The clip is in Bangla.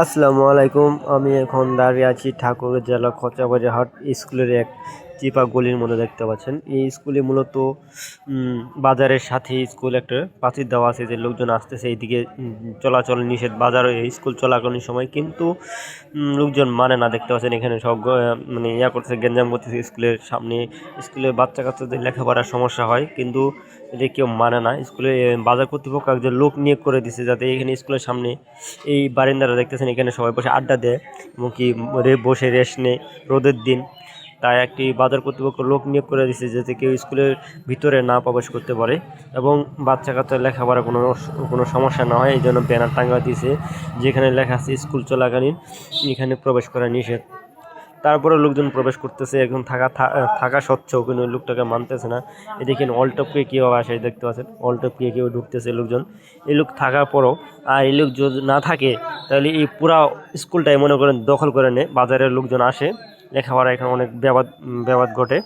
আসসালামু আলাইকুম। আমি এখন দাঁড়িয়ে আছি ঠাকুরগাঁও জেলা খচাবাজার হাট স্কুলের এক চিপা গলির মধ্যে দেখতে পাচ্ছেন। এই স্কুলে মূলত বাজারের সাথে স্কুল একটা প্রাচীর দেওয়া আছে যে লোকজন আসতেছে এইদিকে চলাচল নিষেধ বাজারে স্কুল চলাকালীন সময়, কিন্তু লোকজন মানে না। দেখতে পাচ্ছেন এখানে সব মানে করতেছে, গ্যাঞ্জাম করতেছে স্কুলের সামনে। স্কুলে বাচ্চা কাচ্চাদের লেখাপড়ার সমস্যা হয়, কিন্তু এটা কেউ মানে না। স্কুলে বাজার কর্তৃপক্ষ একজন লোক নিয়োগ করে দিচ্ছে যাতে এখানে স্কুলের সামনে এই বারিন্দারা দেখতেছেন এখানে সবাই বসে আড্ডা দেয় এবং কি বসে রেস্ট নেয় রোদের দিন। তাই একটি বাজার কর্তৃপক্ষ লোক নিয়োগ করে দিচ্ছে যাতে কেউ স্কুলের ভিতরে না প্রবেশ করতে পারে এবং বাচ্চা কাচ্চার লেখাপড়া কোনো সমস্যা না হয়। এই জন্য ব্যানার টাঙ্গা দিয়েছে যেখানে লেখা আছে স্কুল চলাকালীন এখানে প্রবেশ করা নিষেধ। তারপরে লোকজন প্রবেশ করতেছে, এখন থাকা সত্ত্বেও কিন্তু লোকটাকে মানতেছে না। এদিকে অলটপকে কীভাবে আসে দেখতে পাচ্ছেন, অলটপকে কেউ ঢুকতেছে লোকজন। এই লোক থাকার পরও আর এই লোক যদি না থাকে তাহলে এই পুরা স্কুলটাই মনে করেন দখল করে নেয়। বাজারের লোকজন আসে, লেখাপড়া এখানে অনেক ব্যাঘাত ঘটে।